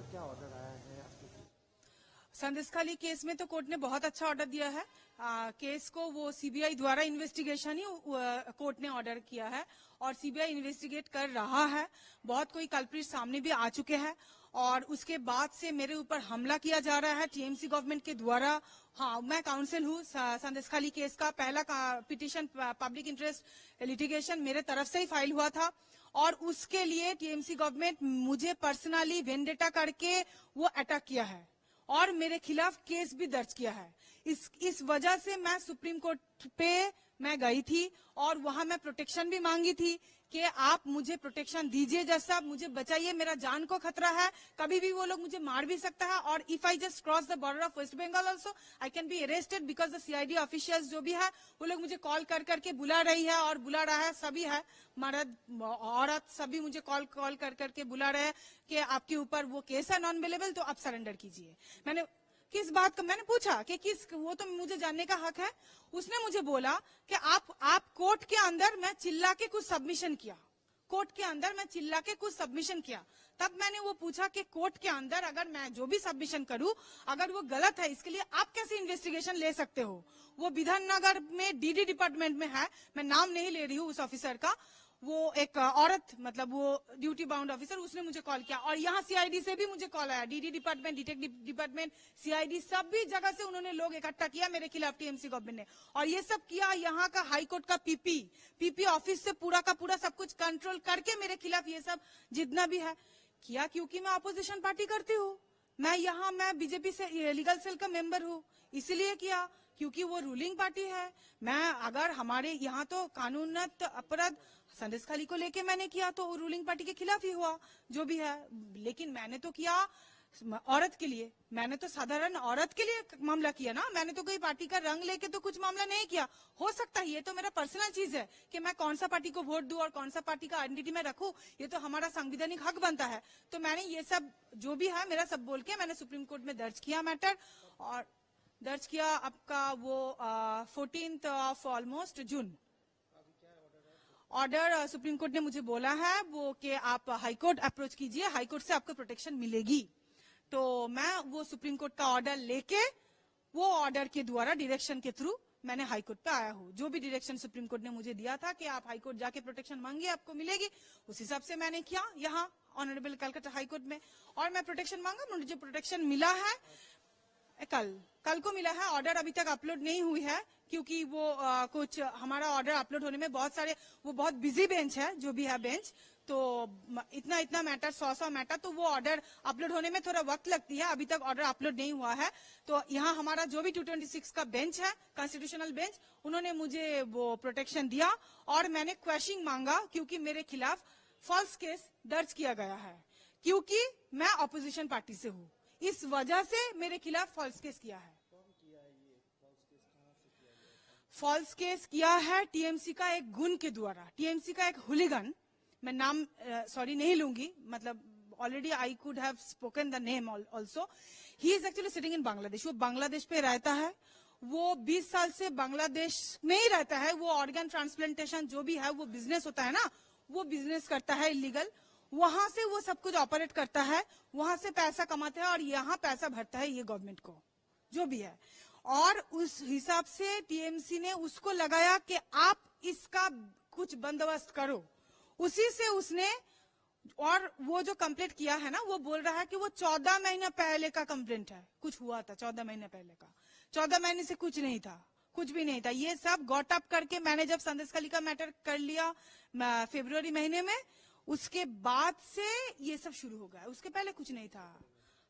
तो क्या ऑर्डर आया है आपके? संदेशखाली केस में तो कोर्ट ने बहुत अच्छा ऑर्डर दिया है। केस को वो सीबीआई द्वारा इन्वेस्टिगेशन ही कोर्ट ने ऑर्डर किया है और सीबीआई इन्वेस्टिगेट कर रहा है। बहुत कोई कल्प्रिट सामने भी आ चुके हैं और उसके बाद से मेरे ऊपर हमला किया जा रहा है टीएमसी गवर्नमेंट के द्वारा। हाँ, मैं काउंसिल हूँ संदेशखाली केस का। पहला पिटीशन पब्लिक इंटरेस्ट लिटिगेशन मेरे तरफ से ही फाइल हुआ था और उसके लिए टीएमसी गवर्नमेंट मुझे पर्सनली वेंडेटा करके वो अटैक किया है और मेरे खिलाफ केस भी दर्ज किया है। इस वजह से मैं सुप्रीम कोर्ट पे मैं गई थी और वहां मैं प्रोटेक्शन भी मांगी थी कि आप मुझे प्रोटेक्शन दीजिए, जज साहब मुझे बचाइए, मेरा जान को खतरा है, कभी भी वो लोग मुझे मार भी सकता है और if I just cross the border of West Bengal also I can be arrested because the CID officials जो भी है वो लोग मुझे कॉल कर करके बुला रही है और बुला रहा है, सभी है, मर्द औरत सभी मुझे कॉल कर करके बुला रहे हैं कि आपके ऊपर वो केस है नॉन अवेलेबल, तो आप सरेंडर कीजिए। मैंने किस बात का मैंने पूछा कि किस, वो तो मुझे जानने का हक है। उसने मुझे बोला कि आप कोर्ट के अंदर मैं चिल्ला के कुछ सबमिशन किया, कोर्ट के अंदर मैं चिल्ला के कुछ सबमिशन किया। तब मैंने वो पूछा कि कोर्ट के अंदर अगर मैं जो भी सबमिशन करूं अगर वो गलत है इसके लिए आप कैसे इन्वेस्टिगेशन ले सकते हो? वो विधाननगर में डीडी डिपार्टमेंट में है, मैं नाम नहीं ले रही हूँ उस ऑफिसर का, वो एक औरत मतलब वो ड्यूटी बाउंड ऑफिसर, उसने मुझे कॉल किया और यहाँ सीआईडी से भी मुझे कॉल आया, DD department, detective department, CID सभी जगह से उन्होंने लोग इकट्ठा किया मेरे खिलाफ टीएमसी गवर्नमेंट ने। और ये सब किया यहाँ का हाईकोर्ट का पीपी ऑफिस से पूरा का पूरा सब कुछ कंट्रोल करके मेरे खिलाफ ये सब जितना भी है किया, क्योंकि मैं अपोजिशन पार्टी करती हूँ। मैं बीजेपी से लीगल सेल का मेंबर हूँ, इसलिए किया क्योंकि वो रूलिंग पार्टी है। मैं अगर हमारे यहाँ तो कानूनत अपराध संदेशखाली को लेके मैंने किया तो रूलिंग पार्टी के खिलाफ ही हुआ जो भी है, लेकिन मैंने तो किया औरत के लिए, मैंने तो साधारण औरत के लिए मामला किया ना, मैंने तो कोई पार्टी का रंग लेके तो कुछ मामला नहीं किया। हो सकता है ये तो मेरा पर्सनल चीज है कि मैं कौन सा पार्टी को वोट दूं और कौन सा पार्टी का आइडेंटिटी में रखूं, ये तो हमारा संवैधानिक हक बनता है। तो मैंने ये सब जो भी है मेरा सब बोल के मैंने सुप्रीम कोर्ट में दर्ज किया मैटर और दर्ज किया आपका वो 14th of almost June. Order supreme court ने मुझे बोला है वो कि आप हाईकोर्ट अप्रोच कीजिए, हाईकोर्ट से आपको प्रोटेक्शन मिलेगी। तो मैं वो सुप्रीम कोर्ट का ऑर्डर लेके वो ऑर्डर के द्वारा डायरेक्शन के थ्रू मैंने हाईकोर्ट पे आया हूँ। जो भी डायरेक्शन सुप्रीम कोर्ट ने मुझे दिया था कि आप हाईकोर्ट जाके प्रोटेक्शन मांगिए आपको मिलेगी, उस हिसाब से मैंने किया यहाँ ऑनरेबल कलकत्ता हाईकोर्ट में और मैं प्रोटेक्शन मांगा, मुझे प्रोटेक्शन मिला है। कल को मिला है। ऑर्डर अभी तक अपलोड नहीं हुई है क्योंकि वो कुछ हमारा ऑर्डर अपलोड होने में बहुत सारे, वो बहुत बिजी बेंच है जो भी है बेंच, तो इतना मैटर 100 मैटर, तो वो ऑर्डर अपलोड होने में थोड़ा वक्त लगती है। अभी तक ऑर्डर अपलोड नहीं हुआ है। तो यहाँ हमारा जो भी 226 का बेंच है, कॉन्स्टिट्यूशनल बेंच, उन्होंने मुझे वो प्रोटेक्शन दिया और मैंने क्वेश्चनिंग मांगा क्योंकि मेरे खिलाफ फॉल्स केस दर्ज किया गया है क्योंकि मैं अपोजिशन पार्टी से हूँ, इस वजह से मेरे खिलाफ फॉल्स केस किया है। फॉल्स केस किया है टीएमसी का एक गुण के द्वारा, टीएमसी का एक हुलिगन, मैं नाम सॉरी नहीं लूंगी, मतलब already I could have spoken the name also. He is actually sitting in Bangladesh, वो बांग्लादेश पे रहता है, वो 20 साल से बांग्लादेश में ही रहता है। वो ऑर्गन ट्रांसप्लांटेशन जो भी है वो बिजनेस होता है ना, वो बिजनेस करता है इलीगल, वहां से वो सब कुछ ऑपरेट करता है, वहां से पैसा कमाता है और यहाँ पैसा भरता है ये गवर्नमेंट को जो भी है। और उस हिसाब से टीएमसी ने उसको लगाया कि आप इसका कुछ बंदोबस्त करो, उसी से उसने, और वो जो कंप्लेंट किया है ना वो बोल रहा है कि वो 14 महीना पहले का कंप्लेंट है, कुछ हुआ था 14 महीने पहले का, 14 महीने से कुछ नहीं था, कुछ भी नहीं था। ये सब गॉट अप करके मैंने जब संदेशखाली का मैटर कर लिया फरवरी महीने में, उसके बाद से ये सब शुरू हो गया। उसके पहले कुछ नहीं था।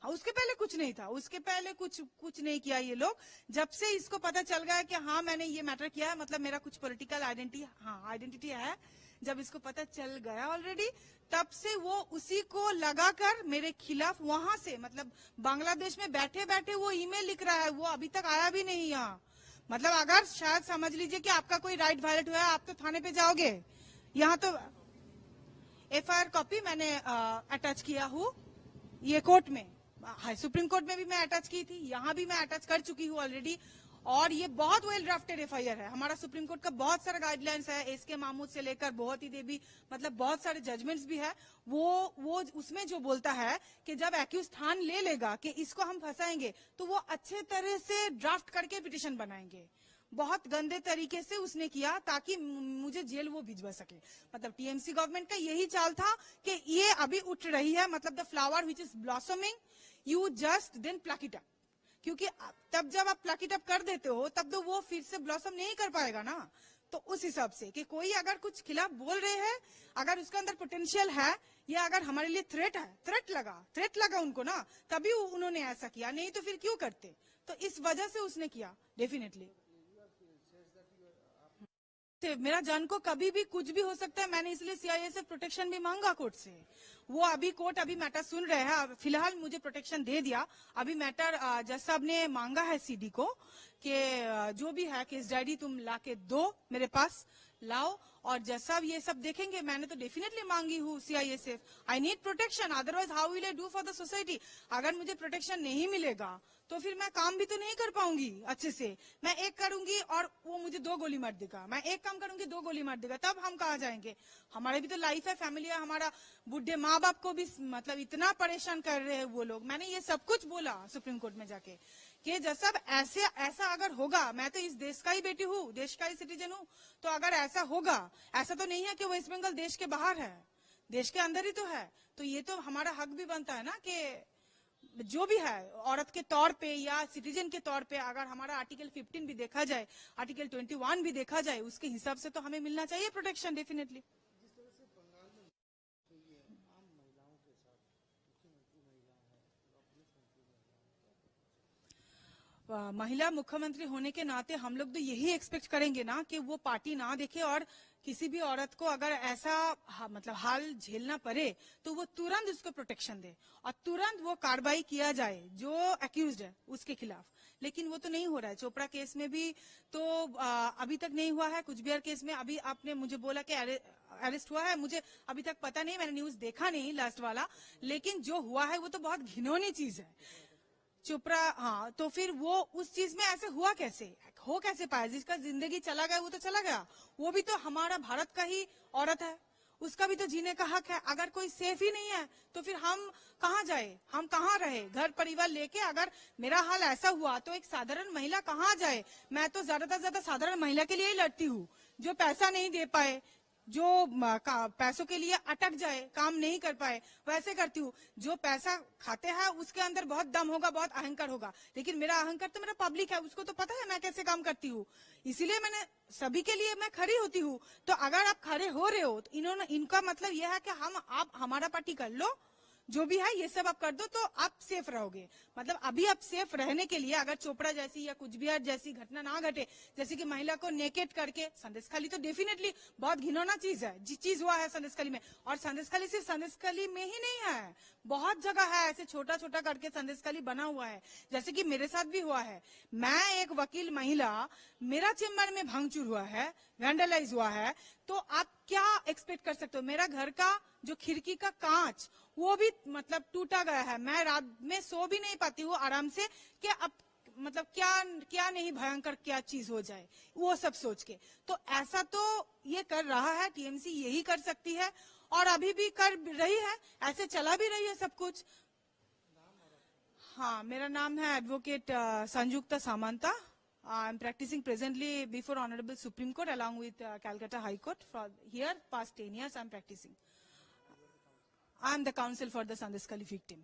हाँ, उसके पहले कुछ नहीं था, उसके पहले कुछ नहीं किया ये लोग। जब से इसको पता चल गया कि हाँ मैंने ये मैटर किया है, मतलब मेरा कुछ पॉलिटिकल आइडेंटिटी है, जब इसको पता चल गया ऑलरेडी, तब से वो उसी को लगाकर मेरे खिलाफ वहां से, मतलब बांग्लादेश में बैठे बैठे वो ईमेल लिख रहा है, वो अभी तक आया भी नहीं यहाँ। मतलब अगर शायद समझ लीजिए कि आपका कोई राइट वायलेट हुआ है, आप तो थाने पे जाओगे। यहाँ तो एफआईआर कॉपी मैंने अटैच किया हूँ ये कोर्ट में, सुप्रीम कोर्ट में भी मैं अटैच की थी, यहाँ भी मैं अटैच कर चुकी हूँ ऑलरेडी। और ये बहुत वेल ड्राफ्टेड एफआईआर है। हमारा सुप्रीम कोर्ट का बहुत सारा गाइडलाइंस है, एसके महमूद से लेकर बहुत ही देवी, मतलब बहुत सारे जजमेंट्स भी है। वो उसमें जो बोलता है कि जब एक्यूज ठान ले लेगा कि इसको हम फंसाएंगे, तो वो अच्छे तरह से ड्राफ्ट करके पिटिशन बनाएंगे। बहुत गंदे तरीके से उसने किया ताकि मुझे जेल वो भिजवा सके। मतलब टीएमसी गवर्नमेंट का यही चाल था कि ये अभी उठ रही है, मतलब the flower which is blossoming, you just then pluck it up. क्योंकि तब जब आप प्लक इट अप कर देते हो, तब तो वो फिर से ब्लॉसम नहीं कर पाएगा ना। तो उस हिसाब से कि कोई अगर कुछ खिलाफ बोल रहे हैं, अगर उसके अंदर पोटेंशियल है, या अगर हमारे लिए थ्रेट है, थ्रेट लगा उनको ना, तभी उन्होंने ऐसा किया, नहीं तो फिर क्यों करते। तो इस वजह से उसने किया डेफिनेटली। मेरा जान को कभी भी कुछ भी हो सकता है, मैंने इसलिए सीआईए से प्रोटेक्शन भी मांगा कोर्ट से। वो अभी कोर्ट अभी मैटर सुन रहे हैं, फिलहाल मुझे प्रोटेक्शन दे दिया। अभी मैटर जज साहब ने मांगा है सीडी को कि जो भी है केस डायरी तुम लाके दो, मेरे पास लाओ, और जज साहब ये सब देखेंगे। मैंने तो डेफिनेटली मांगी हूँ सीआईए से, I need protection, otherwise how will I do for the society. अगर मुझे प्रोटेक्शन नहीं मिलेगा तो फिर मैं काम भी तो नहीं कर पाऊंगी अच्छे से। मैं एक करूंगी और वो मुझे 2 गोली मार देगा, मैं एक काम करूंगी 2 गोली मार देगा, तब हम कहाँ जाएंगे। हमारे भी तो लाइफ है, फैमिली है, हमारा बुढ़े माँ बाप को भी मतलब इतना परेशान कर रहे हैं वो लोग। मैंने ये सब कुछ बोला सुप्रीम कोर्ट में जाके कि जज साहब ऐसा अगर होगा, मैं तो इस देश का ही बेटी हूँ, देश का ही सिटीजन हूँ, तो अगर ऐसा होगा, ऐसा तो नहीं है कि वेस्ट बंगाल देश के बाहर है, देश के अंदर ही तो है। तो ये तो हमारा हक भी बनता है ना कि जो भी है औरत के तौर पे या सिटीजन के तौर पे, अगर हमारा आर्टिकल 15 भी देखा जाए, आर्टिकल 21 भी देखा जाए, उसके हिसाब से तो हमें मिलना चाहिए प्रोटेक्शन डेफिनेटली। महिला मुख्यमंत्री होने के नाते हम लोग तो यही एक्सपेक्ट करेंगे ना कि वो पार्टी ना देखे, और किसी भी औरत को अगर ऐसा मतलब हाल झेलना पड़े तो वो तुरंत उसको प्रोटेक्शन दे और तुरंत वो कार्रवाई किया जाए जो एक्यूज्ड है उसके खिलाफ। लेकिन वो तो नहीं हो रहा है। चोपड़ा केस में भी तो अभी तक नहीं हुआ है। कुचबिहार केस में अभी आपने मुझे बोला कि अरेस्ट हुआ है, मुझे अभी तक पता नहीं, मैंने न्यूज देखा नहीं लास्ट वाला, लेकिन जो हुआ है वो तो बहुत घिनौनी चीज है। चोपड़ा, हाँ, तो फिर वो उस चीज में ऐसे हुआ कैसे, हो कैसे पाया। जिसका जिंदगी चला गया वो तो चला गया, वो भी तो हमारा भारत का ही औरत है, उसका भी तो जीने का हक है। अगर कोई सेफ ही नहीं है तो फिर हम कहाँ जाए, हम कहाँ रहे, घर परिवार लेके। अगर मेरा हाल ऐसा हुआ तो एक साधारण महिला कहाँ जाए। मैं तो ज्यादा से ज्यादा साधारण महिला के लिए ही लड़ती हूँ, जो पैसा नहीं दे पाए, जो पैसों के लिए अटक जाए, काम नहीं कर पाए, वैसे करती हूँ। जो पैसा खाते हैं उसके अंदर बहुत दम होगा, बहुत अहंकार होगा, लेकिन मेरा अहंकार तो मेरा पब्लिक है, उसको तो पता है मैं कैसे काम करती हूँ। इसीलिए मैंने सभी के लिए मैं खड़ी होती हूँ। तो अगर आप खड़े हो रहे हो तो इनका मतलब यह है कि आप हमारा पार्टी कर लो, जो भी है ये सब आप कर दो तो आप सेफ रहोगे। मतलब अभी आप सेफ रहने के लिए अगर चोपड़ा जैसी या कुचबिहार जैसी घटना ना घटे, जैसे कि महिला को नेकेट करके, संदेशखाली तो डेफिनेटली बहुत घिनौना चीज है, जिस चीज हुआ है संदेशखाली में। और संदेशखाली सिर्फ संदेशखाली में ही नहीं है, बहुत जगह है ऐसे छोटा छोटा करके संदेशखाली बना हुआ है, जैसे कि मेरे साथ भी हुआ है। मैं एक वकील महिला, मेरा चेम्बर में भांगचूर हुआ है, वैंडलाइज हुआ है, तो आप क्या एक्सपेक्ट कर सकते हो। मेरा घर का जो खिड़की का कांच वो भी मतलब टूटा गया है, मैं रात में सो भी नहीं पाती हूँ आराम से कि अब मतलब क्या नहीं भयंकर क्या चीज हो जाए, वो सब सोच के। तो ऐसा तो ये कर रहा है टीएमसी, यही कर सकती है और अभी भी कर रही है, ऐसे चला भी रही है सब कुछ। हाँ, मेरा नाम है advocate Sanyukta Samanta. I am practicing presently before Honorable Supreme Court along with Calcutta High Court. For here, past 10 years, I am practicing. I am the counsel for the Sandesh Kali victim.